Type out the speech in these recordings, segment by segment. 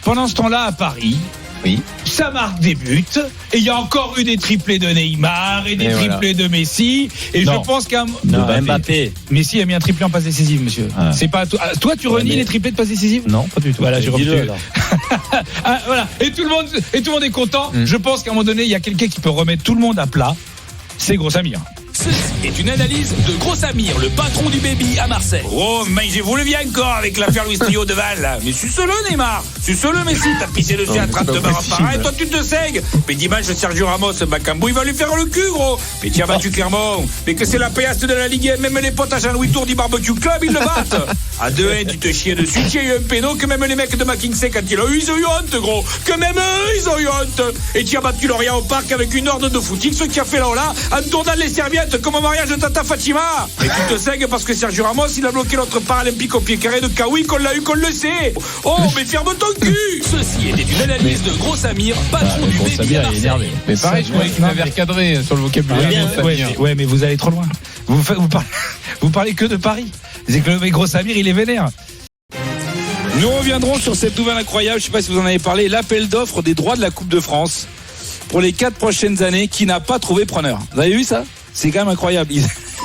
pendant ce temps-là, à Paris, Oui. ça marque des buts. Et il y a encore eu des triplés de Neymar et des triplés de Messi. Et Non. je pense qu'un Mbappé. Messi a mis un triplé en passe décisive, monsieur. Ah. C'est pas toi, tu renies les triplés de passe décisive? Non, pas du tout. Voilà, j'ai Dis-le, revu. alors. Ah, voilà. Et tout le monde est content. Je pense qu'à un moment donné, il y a quelqu'un qui peut remettre tout le monde à plat. C'est Gros Samir. Ceci est une analyse de Gros Samir, le patron du baby à Marseille. Oh, mais vous le bien encore avec l'affaire Luis Trio de Val, là. Mais suce-le, Neymar. Suce-le, Messi. T'as pissé dessus à 30 barres par an et toi, tu te sègues. Mais dimanche, Sergio Ramos, Bakambu, il va lui faire le cul, gros. Mais tu as battu Clermont. Mais que c'est la paillasse de la Ligue 1. Même les potes à Jean-Louis Tour du Barbecue Club, ils le battent. À 2-1, tu te chies dessus. Tu as eu un péno que même les mecs de McKinsey, quand ils ont eu honte, gros. Que même eux, ils ont eu honte. Et tu as battu Lorient au parc avec une horde de footix, ce qui a fait là, en tournant les serviettes comme au mariage de Tata Fatima. Et tu te sègues parce que Sergio Ramos, il a bloqué notre paralympique au pied carré de Kawi, qu'on l'a eu, qu'on le sait. Oh, mais ferme ton cul. Ceci était une analyse de Gros Samir, patron du baby à Marseille. Mais pareil, je croyais qu'il m'avait recadré sur le vocabulaire. Ouais, mais vous allez trop loin. Vous parlez que de Paris. C'est que le Gros Samir, il est vénère. Nous reviendrons sur cette nouvelle incroyable, je ne sais pas si vous en avez parlé, l'appel d'offres des droits de la Coupe de France pour les 4 prochaines années qui n'a pas trouvé preneur. Vous avez vu ça? C'est quand même incroyable.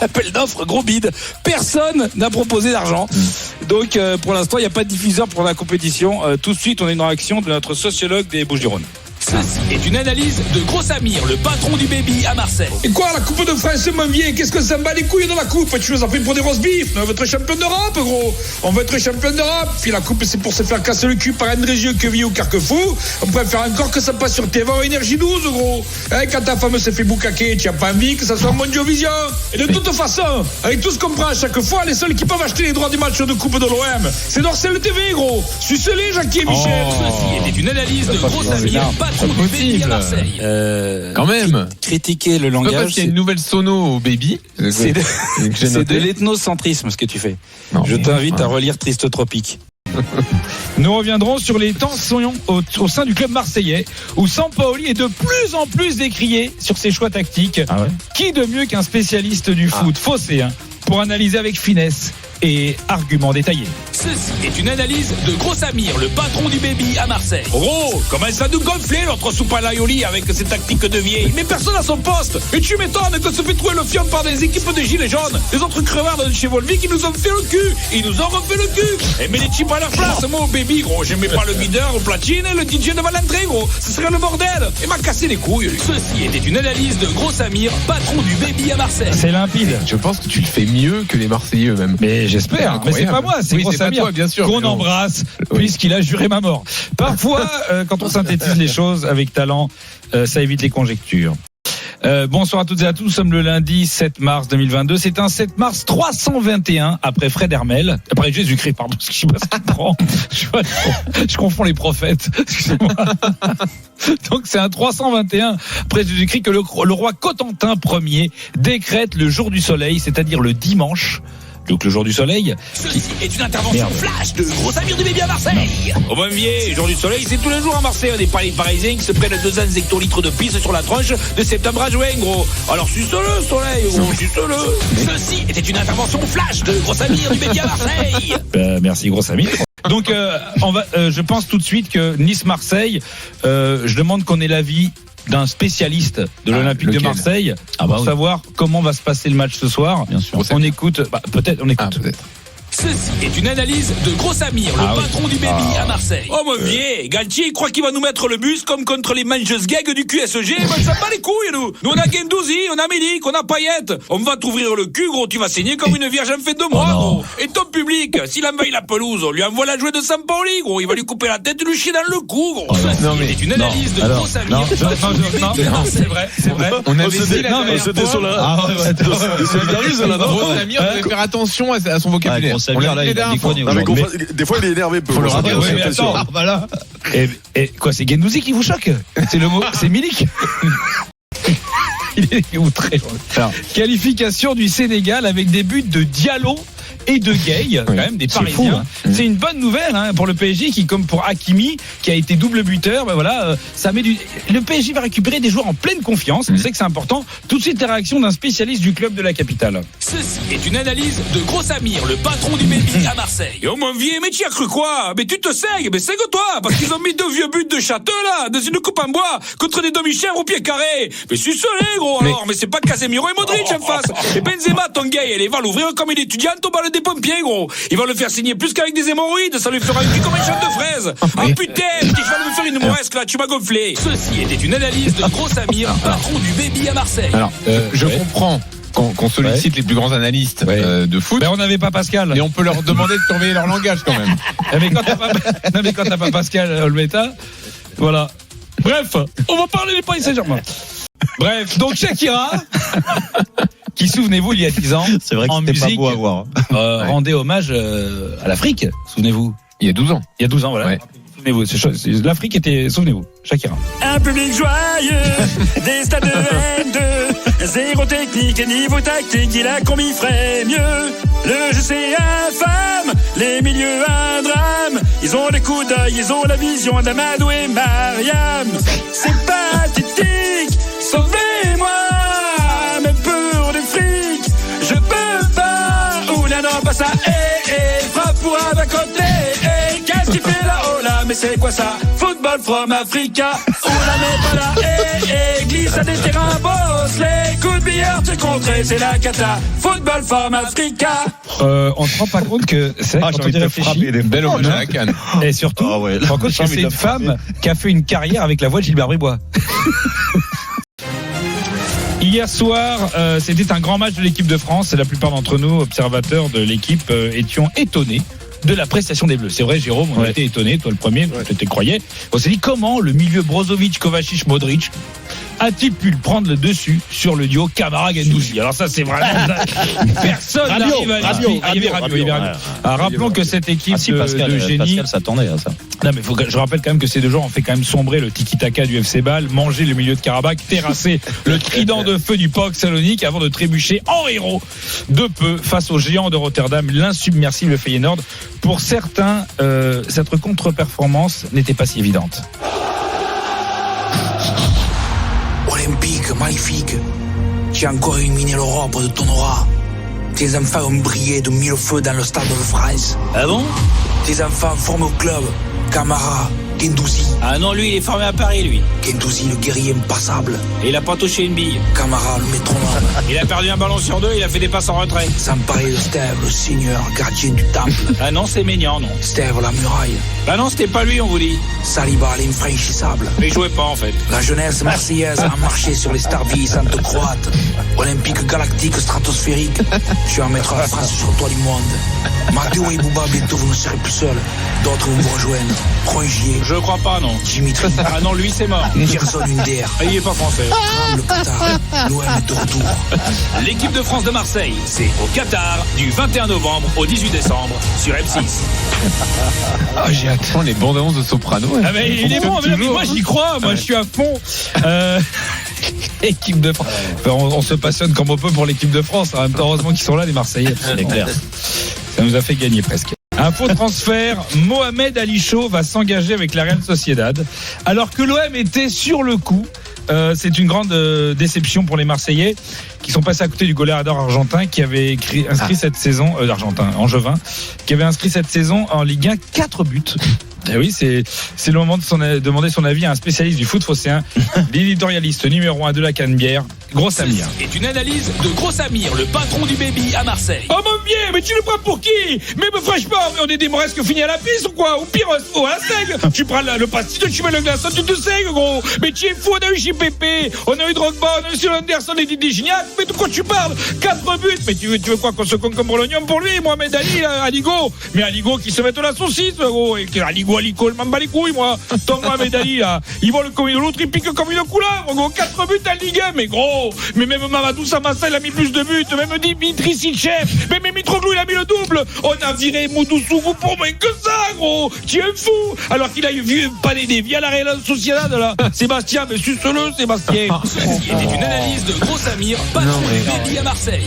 Appel d'offres, gros bide. Personne n'a proposé d'argent. Donc pour l'instant, il n'y a pas de diffuseur pour la compétition. Tout de suite, on a une réaction de notre sociologue des Bouches-du-Rhône. Ceci est une analyse de Gros Samir, le patron du baby à Marseille. Et quoi, la Coupe de France, mon vieil? Qu'est-ce que ça me bat les couilles dans la Coupe? Tu nous as pris pour des roast beef. On veut être champion d'Europe, gros. On veut être champion d'Europe. Puis la Coupe, c'est pour se faire casser le cul par André Gieux, Quevilly ou Carquefou. On préfère encore que ça passe sur TV ou Énergie 12, gros. Quand ta femme se fait boucaquer, tu n'as pas envie que ça soit Mondiovision. Et de toute façon, avec tout ce qu'on prend à chaque fois, les seuls qui peuvent acheter les droits du match de Coupe de l'OM, c'est Dorsel TV, gros. Sucez-les, Jackie et Michel. Ceci était une analyse de Gros Samir, patron du baby à Marseille. Quand même. Critiquer le Parce langage, qu'il y a une nouvelle sono au baby. c'est de l'ethnocentrisme, ce que tu fais. Non, Je mais t'invite voilà. à relire Triste Tropique. Nous reviendrons sur les tensions au sein du club marseillais où Sampaoli est de plus en plus décrié sur ses choix tactiques. Ah ouais. Qui de mieux qu'un spécialiste du foot phocéen pour analyser avec finesse et arguments détaillés. Ceci est une analyse de Gros Samir, le patron du baby à Marseille. Gros, comment ça nous gonfler notre soupe à l'aioli avec ses tactiques de vieille? Mais personne à son poste. Et tu m'étonnes que se fait trouver le fion par des équipes de gilets jaunes. Les autres crevards de chez Volvic qui nous ont fait le cul. Ils nous ont refait le cul. Et mets les chips à leur place, moi au baby, gros. J'aimais pas le leader au platine et le DJ devant l'entrée, gros. Ce serait le bordel. Et m'a cassé les couilles, lui. Ceci était une analyse de Gros Samir, patron du baby à Marseille. C'est limpide. Je pense que tu le fais mieux que les Marseillais eux-mêmes. Mais j'espère. Mais c'est pas moi, c'est Oui, Gros c'est pas Samir toi, bien sûr. qu'on Mais bon. embrasse Oui. puisqu'il a juré ma mort. Parfois, quand on synthétise les choses avec talent, ça évite les conjectures. Bonsoir à toutes et à tous, nous sommes le lundi 7 mars 2022. C'est un 7 mars 321 après Fred Hermel, après Jésus-Christ, pardon, je sais pas ce qu'il prend. Je confonds les prophètes. Excusez-moi. Donc c'est un 321 après Jésus-Christ que le roi Cotentin Ier décrète le jour du soleil, c'est-à-dire le dimanche. Donc le jour du soleil. Ceci est une intervention flash de Gros Samir du baby à Marseille. Au bon vieil, jour du soleil, c'est tous les jours à Marseille. Des Parisiens qui se prennent 200 hectolitres de pisse sur la tronche de septembre à juin, gros. Alors suce-le, soleil, gros, suce-le. Ceci était une intervention flash de Gros Samir du baby à Marseille. Merci Gros Samir. Donc je pense tout de suite que Nice-Marseille, je demande qu'on ait l'avis d'un spécialiste de l'Olympique de Marseille pour savoir comment va se passer le match ce soir. Bien sûr. On écoute, peut-être on écoute. Peut-être. Ceci est une analyse de Gros Samir, le patron du baby à Marseille. Oh mon vieil, Galtier il croit qu'il va nous mettre le bus comme contre les mangeuses gags du QSG. Mais ça bat les couilles, nous. Nous on a Guendouzi, on a Milik, on a Payet. On va t'ouvrir le cul, gros, tu vas saigner comme une vierge en fait de mois, gros. Et ton public, s'il envahit la pelouse, on lui envoie la jouée de Sampaoli, gros. Il va lui couper la tête et lui chier dans le cou, gros. Ceci est une analyse de Gros Samir, Non, c'est vrai. On avait dit la dernière c'était fois. sur la. Gros Samir devait faire attention à son vocabulaire. Gros Samir, là, il a déconné Non, mais aujourd'hui. des fois, il est énervé. Faut le rappeler, mais attention. attends, voilà. Et quoi, c'est Guendouzi qui vous choque? C'est le mot, c'est Milik. Il est outré. Alors. Qualification du Sénégal avec des buts de Diallo et de Gay, quand même, des Parisiens. Fou, c'est une bonne nouvelle pour le PSG qui, comme pour Hakimi, qui a été double buteur, ça met le PSG va récupérer des joueurs en pleine confiance. On sait que c'est important. Tout de suite, les réactions d'un spécialiste du club de la capitale. Ceci est une analyse de Gros Samir, le patron du Baby à Marseille. Yo mon vieux, mais tu as cru quoi? Mais tu te sègues, mais sègue-toi, parce qu'ils ont mis 2 vieux buts de château là, dans une coupe en bois, contre des demi-chèvres au pied carré. Mais suce-les gros alors, mais c'est pas Casemiro et Modric en face. Et Benzema, ton gars, il va l'ouvrir comme une étudiante au bal des pompiers gros. Il va le faire signer plus qu'avec des hémorroïdes, ça lui fera une vie comme un champ de fraises. Ah putain, tu vas me faire une mouresque là, tu m'as gonflé. Ceci était une analyse de Gros Samir, patron du Baby à Marseille. Alors, je comprends qu'on sollicite les plus grands analystes de foot. Mais on n'avait pas Pascal. Et on peut leur demander de surveiller leur langage quand même. Mais quand t'as pas Pascal Olmeta, voilà. Bref, on va parler du Paris Saint-Germain. Bref, donc Shakira, qui, souvenez-vous, il y a 10 ans, c'est vrai que en c'était musique, pas beau à voir. rendait hommage à l'Afrique, souvenez-vous. Il y a 12 ans. Il y a 12 ans, voilà. Ouais. Souvenez-vous, l'Afrique était, souvenez-vous, Shakira. Un public joyeux, des stades de N2, zéro technique et niveau tactique, il a commis ferait mieux. Le jeu c'est infâme, les milieux un drame, ils ont les coups d'œil, ils ont la vision d'Amadou et Mariam. C'est pathétique, sauvez-moi, mais pour des frics, je peux pas. Oula non pas ça, frappe pour un côté, qu'est-ce qu'il fait là-haut là? Mais c'est quoi ça? Football from Africa. Oula mais pas là, glisse à des terrains boss, les coups de billard se contrés, c'est la cata. Football from Africa. On se rend pas compte que c'est quand on y réfléchit. Belle hommage à la Cannes. Et surtout, on se rend compte que c'est une femme qui a fait une carrière avec la voix de Gilbert Bribois. Hier soir, c'était un grand match de l'équipe de France et la plupart d'entre nous, observateurs de l'équipe, étions étonnés de la prestation des Bleus. C'est vrai, Jérôme, on était étonnés, toi le premier, tu te croyais. On s'est dit comment le milieu Brozovic, Kovacic, Modric a-t-il pu prendre le dessus sur le duo Camara-Gendouzi? Alors ça, c'est vraiment personne n'arrive à l'expliquer. Rappelons que cette équipe de génie. Pascal s'attendait à ça. Non, mais je rappelle quand même que ces deux joueurs ont fait quand même sombrer le tiki-taka du FC Bâle, manger le milieu de Karabakh, terrasser le trident de feu du PAOK Salonique avant de trébucher en héros de peu face aux géants de Rotterdam, l'insubmersible Feyenoord. Pour certains, cette contre-performance n'était pas si évidente. Olympique, magnifique. Tu as encore illuminé l'Europe de ton aura. Tes enfants ont brillé de 1000 feux dans le stade de France. Ah bon? Tes enfants forment au club Camara, Gendouzi. Ah non, lui, il est formé à Paris, lui. Gendouzi, le guerrier impassable. Et il a pas touché une bille. Camara, le métronome. Il a perdu un ballon sur 2, il a fait des passes en retrait. Sans parler de Steve, le seigneur, gardien du temple. Ah non, c'est Maignan, non. Steve, la muraille. Bah non, c'était pas lui, on vous dit. Saliba, l'infranchissable. Mais il jouait pas, en fait. La jeunesse marseillaise a marché sur les stars vieillissantes croates. Olympique galactique, stratosphérique. Tu vas mettre la France sur toi du monde. Matteo et Bouba, bientôt vous ne serez plus seuls. D'autres vont vous rejoindre. Rongier. Je crois pas, non. Dimitri. Ah non, lui, c'est mort. Gerson Hunder. Ah, il est pas français. Le Qatar. L'OM est de retour. L'équipe de France de Marseille, c'est au Qatar du 21 novembre au 18 décembre sur M6. Ah, j'ai hâte. Les bandes annonces de Soprano. Ah mais il est bon, mais moi j'y crois, moi je suis à fond. Équipe de France. On se passionne comme on peut pour l'équipe de France. En même temps, heureusement qu'ils sont là, les Marseillais. C'est clair. Ça nous a fait gagner presque. Info transfert, Mohamed Ali Chaud va s'engager avec la Real Sociedad. Alors que l'OM était sur le coup, c'est une grande déception pour les Marseillais qui sont passés à côté du goleador argentin qui avait inscrit cette saison, angevin, qui avait inscrit cette saison en Ligue 1 4 buts. Et oui, c'est le moment de demander son avis à un spécialiste du foot phocéen, l'éditorialiste numéro 1 de la Canebière, Gros Samir. C'est une analyse de Gros Samir, le patron du Baby à Marseille. Oh mon vieux, mais tu le prends pour qui? Mais franchement, on est des moresques finis à la pisse ou quoi? Ou pire, à la seigle. Tu prends le pastis, tu mets le glaçon, tu te sègues, gros. Mais tu es fou, on a eu JPP, on a eu Drogba, on a eu Sul Anderson et Didier Gignac. Mais de quoi tu parles? 4 buts. Mais tu veux quoi qu'on se concombre l'oignon pour lui, Mohamed Ali, Aligo? Mais Aligo qui se mette la saucisse, gros. Et Aligo, je m'en bats les couilles, moi. Ton Mohamed Ali, là, il vole comme une l'autre, il pique comme une couleur, gros. 4 buts à Ligue 1, mais gros. Mais même Mamadou Samassa, il a mis plus de buts. Même Dimitri Silchev. Même Mitroglou, il a mis le double. On a viré Moudousougou pour moins que ça, gros. Tu es fou. Alors qu'il a vu Palédé via la Real Sociedad, là. Sébastien, mais suce-le, Sébastien. Ceci était une analyse de Gros Samir, patron du Baby à Marseille.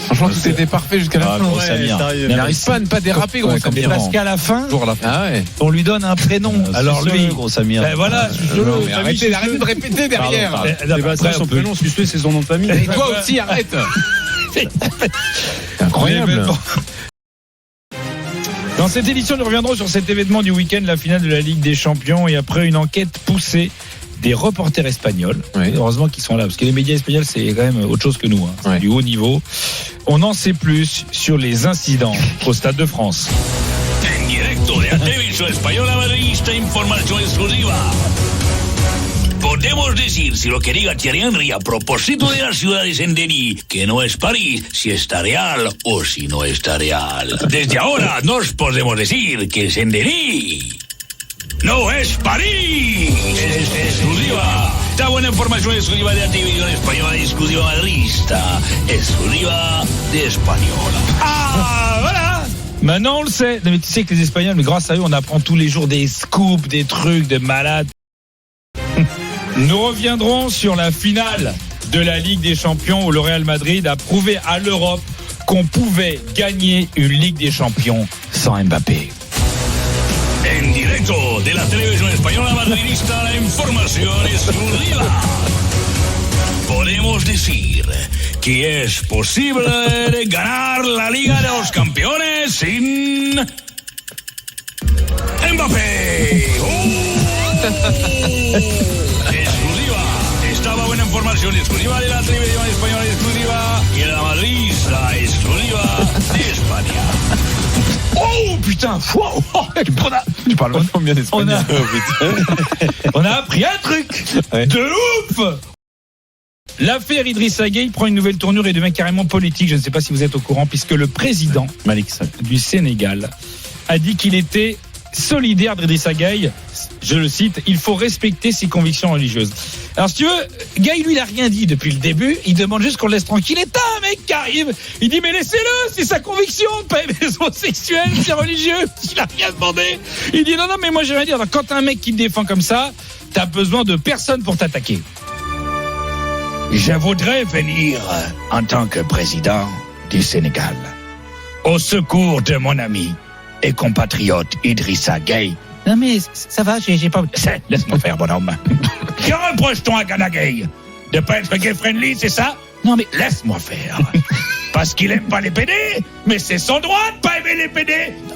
Franchement, tout était parfait jusqu'à la fin. Gros Samir. Il n'arrive pas à ne pas déraper, gros Samir. Parce qu'à la fin, Ah ouais. on lui donne un prénom. Alors lui, gros Samir. ben voilà, Mais arrêtez de répéter derrière. Après, son prénom, Suspect, c'est son nom de famille. Et toi aussi, arrête. C'est incroyable. Dans cette édition, nous reviendrons sur cet événement du week-end, la finale de la Ligue des Champions, et après une enquête poussée des reporters espagnols. Oui. Heureusement qu'ils sont là, parce que les médias espagnols, c'est quand même autre chose que nous. C'est Ouais. du haut niveau. On en sait plus sur les incidents au Stade de France. En directo de la televisión española madridista, información exclusiva. Podemos decir, si lo que diga Thierry Henry a propósito de la ciudad de Saint-Denis, que no es París, si está real o si no está real. Desde ahora nos podemos decir que Saint-Denis no es París. Es exclusiva. Esta buena información exclusiva de la televisión española, exclusiva madridista, exclusiva de española. Ah, voilà. Maintenant, on le sait. Mais tu sais que les Espagnols, mais grâce à eux, on apprend tous les jours des scoops, des trucs de malades. Nous reviendrons sur la finale de la Ligue des Champions où le Real Madrid a prouvé à l'Europe qu'on pouvait gagner une Ligue des Champions sans Mbappé. En directo de la televisión española madridista, la información exclusiva. Podemos decir que es posible ganar la Liga de los Campeones sin Mbappé. Exclusiva. Estaba buena información exclusiva de la televisión española exclusiva y de la madridista exclusiva de España. Oh putain, wow, Tu parles vachement bien espagnol. on a appris un truc de ouf. L'affaire Idrissa Gueye prend une nouvelle tournure et devient carrément politique. Je ne sais pas si vous êtes au courant, puisque le président Malik Sall du Sénégal a dit qu'il était solidaire d'Idrissa Gueye. Je le cite, il faut respecter ses convictions religieuses. Alors si tu veux, Gueye lui il a rien dit depuis le début, il demande juste qu'on le laisse tranquille. Et t'as un mec qui arrive, il dit mais laissez-le, c'est sa conviction de pas aimer les homosexuels, c'est religieux, il a rien demandé. Il dit non mais moi j'ai rien à dire. Alors, quand t'as un mec qui te défend comme ça, t'as besoin de personne pour t'attaquer. Je voudrais venir en tant que président du Sénégal au secours de mon ami et compatriote Idrissa Gueye. Non mais ça va, j'ai pas... Laisse-moi faire, bonhomme. Que reproche-t-on à Gana Gueye? De pas être gay-friendly, c'est ça? Non mais laisse-moi faire. Parce qu'il aime pas les PD, mais c'est son droit de pas aimer les PD.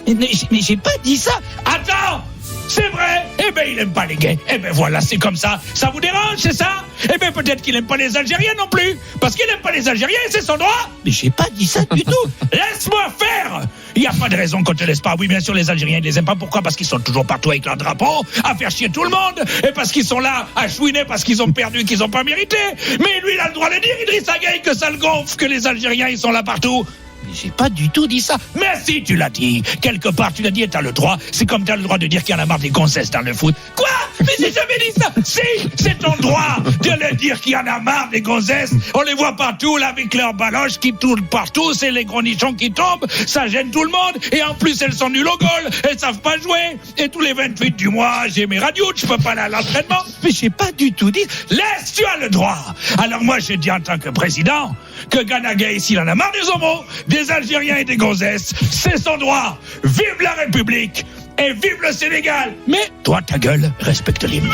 Mais j'ai pas dit ça. Attends, c'est vrai. Eh ben il aime pas les gays. Eh ben voilà, c'est comme ça. Ça vous dérange, c'est ça? Eh ben peut-être qu'il aime pas les Algériens non plus. Parce qu'il aime pas les Algériens, c'est son droit. Mais j'ai pas dit ça du tout. Laisse-moi faire. Il n'y a pas de raison qu'on te laisse pas. Oui, bien sûr, les Algériens, ils les aiment pas. Pourquoi? Parce qu'ils sont toujours partout avec leur drapeau, à faire chier tout le monde. Et parce qu'ils sont là, à chouiner, parce qu'ils ont perdu, qu'ils ont pas mérité. Mais lui, il a le droit de dire, Idrissa Gueye, que ça le gonfle, que les Algériens, ils sont là partout. Mais j'ai pas du tout dit ça. Mais si, tu l'as dit. Quelque part, tu l'as dit et t'as le droit. C'est comme t'as le droit de dire qu'il y en a marre des gonzesses dans le foot. Quoi? Mais j'ai jamais dit ça. Si, c'est ton droit de le dire qu'il y en a marre des gonzesses. On les voit partout, là, avec leurs baloches qui tournent partout. C'est les gros nichons qui tombent. Ça gêne tout le monde. Et en plus, elles sont nulles au goal. Elles savent pas jouer. Et tous les 28 du mois, j'ai mes radios. Je peux pas aller à l'entraînement. Mais j'ai pas du tout dit. Laisse, tu as le droit. Alors moi, je dis en tant que président que Gana Gueye, s'il en a marre des homos, des Algériens et des gonzesses, c'est son droit. Vive la République et vive le Sénégal. Mais toi, ta gueule, respecte l'hymne.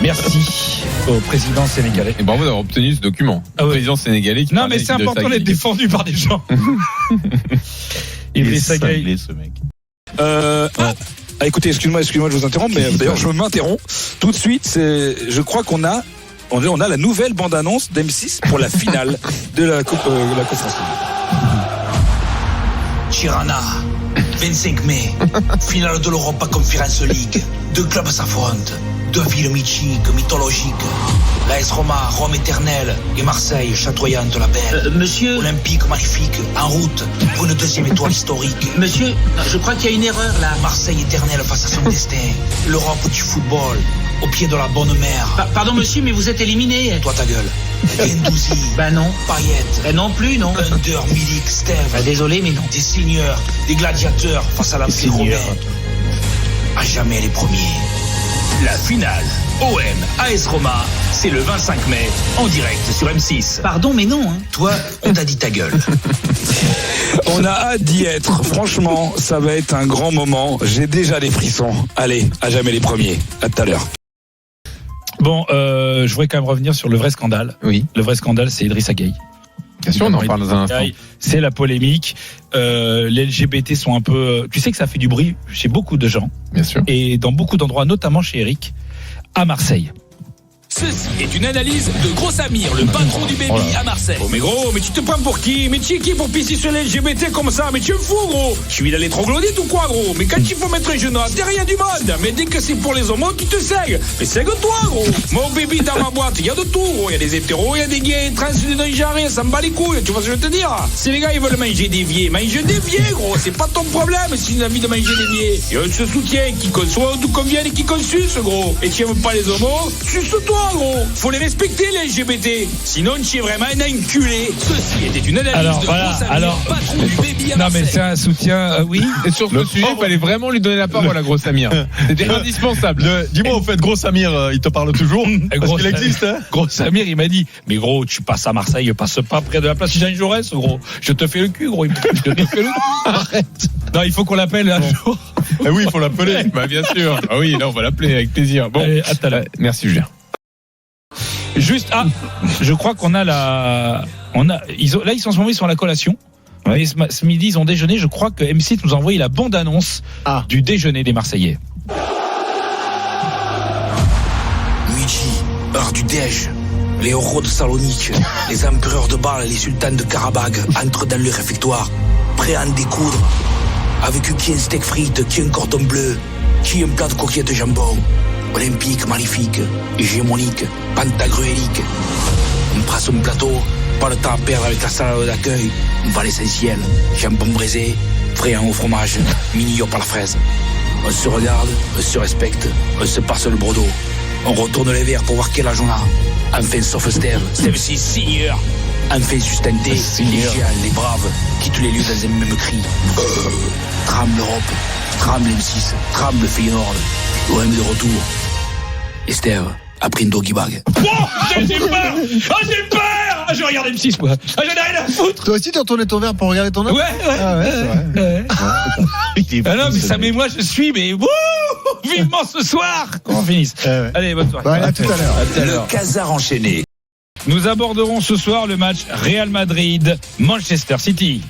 Merci au président sénégalais. Et bravo d'avoir obtenu ce document. Ah oui. Président sénégalais qui Non, parlait mais c'est de important Sagui. d'être défendu par des gens. Idrissa Gueye. cinglé, ce mec. Écoutez, excuse-moi de vous interrompre, mais d'ailleurs je m'interromps tout de suite. Je crois qu'on a la nouvelle bande-annonce d'M6 pour la finale de la Coupe France. Tirana, 25 mai, finale de l'Europa Conference League. Deux clubs s'affrontent, deux villes mythologiques. L'AS Roma, Rome éternelle, et Marseille, chatoyante la belle. Monsieur, Olympique magnifique, en route pour une deuxième étoile historique. monsieur, je crois qu'il y a une erreur là. Marseille éternelle face à son destin. L'Europe du football, au pied de la bonne mer. Pardon monsieur, mais vous êtes éliminé. Toi ta gueule. Gendouzi, Ben non. Payet, Non plus, non. Under, Milik, Steve. Désolé, mais non. Des seigneurs, des gladiateurs face à l'Empire romain. À jamais les premiers. La finale OM, AS Roma, c'est le 25 mai, en direct sur M6. Pardon, mais non. Hein. Toi, on t'a dit ta gueule. On a hâte d'y être. Franchement, ça va être un grand moment. J'ai déjà les frissons. Allez, à jamais les premiers. À tout à l'heure. Bon, je voudrais quand même revenir sur le vrai scandale. Oui. Le vrai scandale, c'est Idrissa Gueye. Bien sûr, on en parle dans un instant. C'est la polémique. Les LGBT sont un peu... Tu sais que ça fait du bruit chez beaucoup de gens. Bien sûr. Et dans beaucoup d'endroits, notamment chez Eric, à Marseille. Ceci est une analyse de Gros Samir, le patron du baby à Marseille. Oh mais gros, mais tu te prends pour qui? Mais tu es qui pour pisser sur les LGBT comme ça? Mais tu es fou gros. Tu vis dans les troglodytes ou quoi gros? Mais quand il faut mettre un genou, t'es rien du monde. Mais dès que c'est pour les homos, tu te sègues. Mais sègue-toi gros. Mon baby dans ma boîte, il y a de tout gros. Il y a des hétéros, il y a des gays, trans, des non-genrés, ça me bat les couilles. Tu vois ce que je veux te dire? Si les gars ils veulent manger des vieux, mange des vieux gros. C'est pas ton problème si tu as envie de manger des vieux. Et on se soutient, qui conçoit d'où convienne et qui consuce gros. Et tu aimes pas les homos, suce-toi gros. Faut les respecter les LGBT. Sinon tu es vraiment un enculé. Ceci était une analyse de Gros Samir, patron du baby à Marseille. Non mais c'est un soutien, oui. Et sur ce sujet, il fallait vraiment lui donner la parole à Gros Samir. C'était indispensable. Dis-moi, au fait, Gros Samir, il te parle toujours. Parce qu'il existe, hein. Gros Samir, il m'a dit, mais gros, tu passes à Marseille, passe pas près de la place Jean Jaurès, gros. Je te fais le cul, gros. Je te fais le cul. Arrête. Non, il faut qu'on l'appelle un jour. Eh oui, il faut l'appeler. Bah, bien sûr. Ah oui, là, on va l'appeler avec plaisir. Bon. Allez, à tout à l'heure. Merci, Julien. Juste, je crois qu'on a là, ils sont en ce moment, ils sont à la collation. Ouais. Et ce midi, ils ont déjeuné. Je crois que M6 nous a envoyé la bande-annonce du déjeuner des Marseillais. Midi, heure du déj. Les héros de Salonique, les empereurs de Bâle, les sultans de Karabagh entrent dans le réfectoire, prêts à en découdre. Avec qui un steak frites, qui un cordon bleu, qui un plat de coquillettes de jambon. Olympique, magnifique, hégémonique, pantagruélique. On prend son plateau, pas le temps à perdre avec la salade d'accueil. On va à l'essentiel, jambon braisé, fréant au fromage, mignon par la fraise. On se regarde, on se respecte, on se passe le brodo. On retourne les verres pour voir quel âge on a. Enfin, sauf Steve, Steve Senior. Enfin, sustenté, les géants, les braves, quittent les lieux dans un même cri. Trame l'Europe, trame l'M6, trame le Feyenoord. L'OM de retour. Et Steve a pris une doggy bag. Oh, j'ai peur! Oh, j'ai peur! Je regarde M6, moi. J'en ai rien à foutre. Toi aussi, tu retourné ton verre pour regarder ton œuf? Ouais. Ah ouais, c'est vrai. Ah non, mais ça, mais moi, je suis, mais vivement ce soir qu'on finisse. Allez, bonne soirée. Ouais, à tout à l'heure. Le Casar enchaîné. Nous aborderons ce soir le match Real Madrid-Manchester City.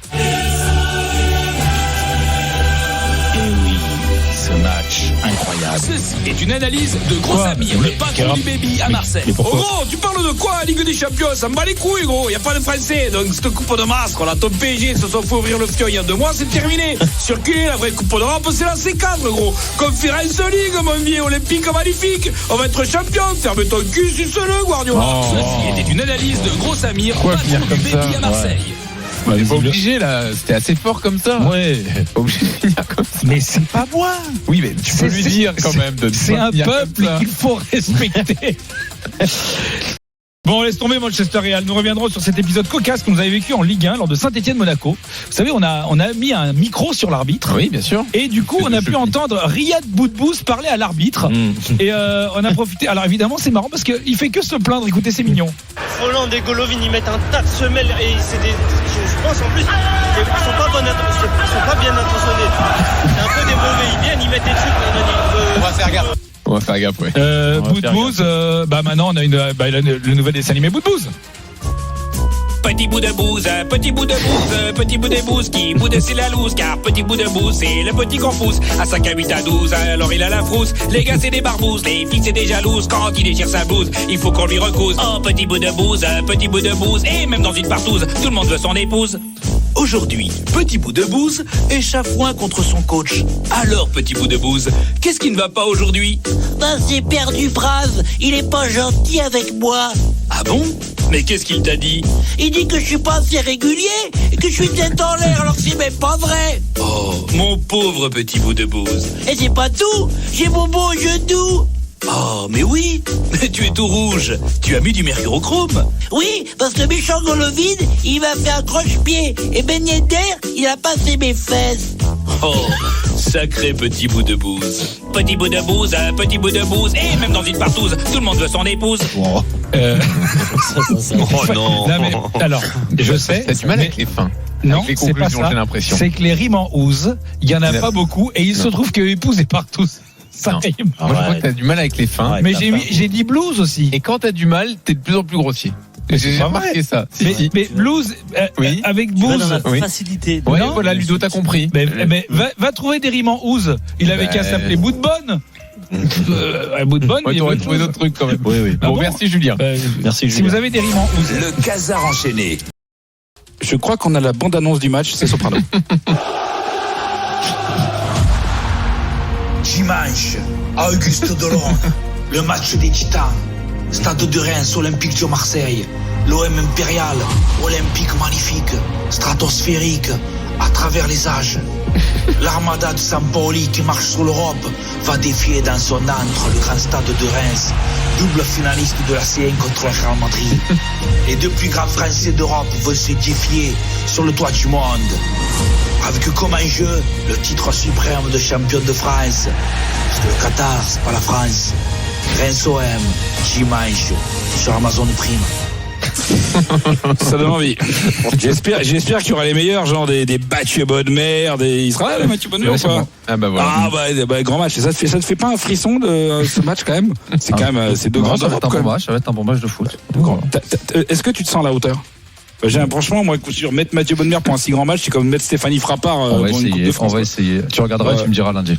incroyable. Ceci est une analyse de Gros Samir, le patron du baby à Marseille. Oh gros, tu parles de quoi, Ligue des Champions? Ça me bat les couilles, gros. Y a pas de Français. Donc, cette coupe de masque, là, ton PSG se sont fait ouvrir le fion il y a 2 mois, c'est terminé. Circuler, la vraie coupe d'Europe, c'est la C4, gros. Conférence League, mon vieux, olympique magnifique. On va être champion. Ferme ton cul, suce-le, Guardiola. Ceci était une analyse de Gros Samir, patron du baby à Marseille. On n'est pas obligé là, c'était assez fort comme ça. Ouais. Pas obligé de finir comme ça. Mais c'est pas moi. Oui, mais tu peux lui dire quand même de. C'est un peuple qu'il faut respecter. Bon, laisse tomber Manchester Real. Nous reviendrons sur cet épisode cocasse que nous avez vécu en Ligue 1 lors de Saint-Étienne-Monaco. Vous savez, on a mis un micro sur l'arbitre. Oui, bien sûr. Et du coup, on a pu entendre Riyad Boudbouz parler à l'arbitre. Et on a profité. Alors évidemment, c'est marrant parce qu'il fait que se plaindre. Écoutez, c'est mignon. Folland et Golovin, ils mettent un tas de semelles et c'est des. Je pense en plus, ils sont pas bien intentionnés. C'est un peu des mauvais. Ils viennent, ils mettent des trucs. On va faire gaffe. On va faire gaffe, oui. Boudbouz, maintenant on a le nouvel dessin animé Boudbouz. Petit bout de bouse, petit bout de bouse, petit bout de bouse qui boude c'est la loose, car petit bout de bouse c'est le petit qu'on pousse. À 5, à 8, à 12, alors il a la frousse. Les gars c'est des barbouzes, les filles c'est des jalouses. Quand il déchire sa blouse, il faut qu'on lui recouse. Oh petit bout de bouse, et même dans une partouze, tout le monde veut son épouse. Aujourd'hui, petit bout de bouse est chafouin contre son coach. Alors petit bout de bouse, qu'est-ce qui ne va pas aujourd'hui? C'est perdu Brave, il est pas gentil avec moi. Ah bon? Mais qu'est-ce qu'il t'a dit? Il dit que je suis pas assez régulier et que je suis tête en l'air alors que c'est même pas vrai. Oh, mon pauvre petit bout de bouse. Et c'est pas tout, j'ai mon beau genou. Oh, mais oui, mais tu es tout rouge. Tu as mis du mercurochrome. Oui, parce que méchant Golovin, il m'a fait un croche-pied. Et Ben Yedder, il a passé mes fesses. Oh, sacré petit bout de bouse. Petit bout de bouse, petit bout de bouse. Et même dans une partouze, tout le monde veut son épouse. Oh non. Mais, alors, je sais. T'as du mal avec les fins. Non, avec les c'est pas conclusions, ça. j'ai l'impression. C'est que les rimes en ouze, il y en a pas beaucoup, et il se trouve que épouse et partouze. Ça Non. rime. Moi, je crois que t'as du mal avec les fins. Mais j'ai dit blues aussi. Et quand t'as du mal, t'es de plus en plus grossier. J'ai pas remarqué ça. Mais blues, Oui. avec Tu vas blues. dans la Oui. facilité. Ouais, Non. voilà, Ludo, t'as compris. Mais va trouver des rimes en ouze. Il avait qu'à s'appeler bout de bonne. Bout de bonne. Ouais, il y t'aurais avait trouvé autre d'autres trucs quand même. Oui. Ah Bon, bon merci Julien. Merci, Si Julien. vous avez des rimes en ouze. Le Casar enchaîné. Je crois qu'on a la bande-annonce du match, c'est Soprano. Dimanche, à Auguste Delon, le match des Titans. Stade de Reims, Olympique de Marseille. L'OM impérial, olympique magnifique, stratosphérique, à travers les âges. L'armada de Sampaoli qui marche sur l'Europe va défier dans son antre le grand stade de Reims, double finaliste de la C1 contre le Real Madrid. Les deux plus grands Français d'Europe vont se défier sur le toit du monde. Avec comme enjeu le titre suprême de champion de France. Parce que le Qatar, c'est pas la France. Reims OM, dimanche, sur Amazon Prime. Ça donne envie. J'espère qu'il y aura les meilleurs, genre des Mathieu Bonnemer, il sera là, Mathieu Bonnemer ou pas? Ah bah voilà. Grand match. Ça te fait pas un frisson de ce match quand même? C'est quand même, c'est deux grands. Ça va être un bon match, ça va être un bon match de foot. Est-ce que tu te sens à la hauteur? Franchement, moi, mettre Mathieu Bonnemer pour un si grand match, c'est comme mettre Stéphanie Frappard. On va pour une Coupe de essayer, France. on va essayer. Tu regarderas et tu me diras lundi.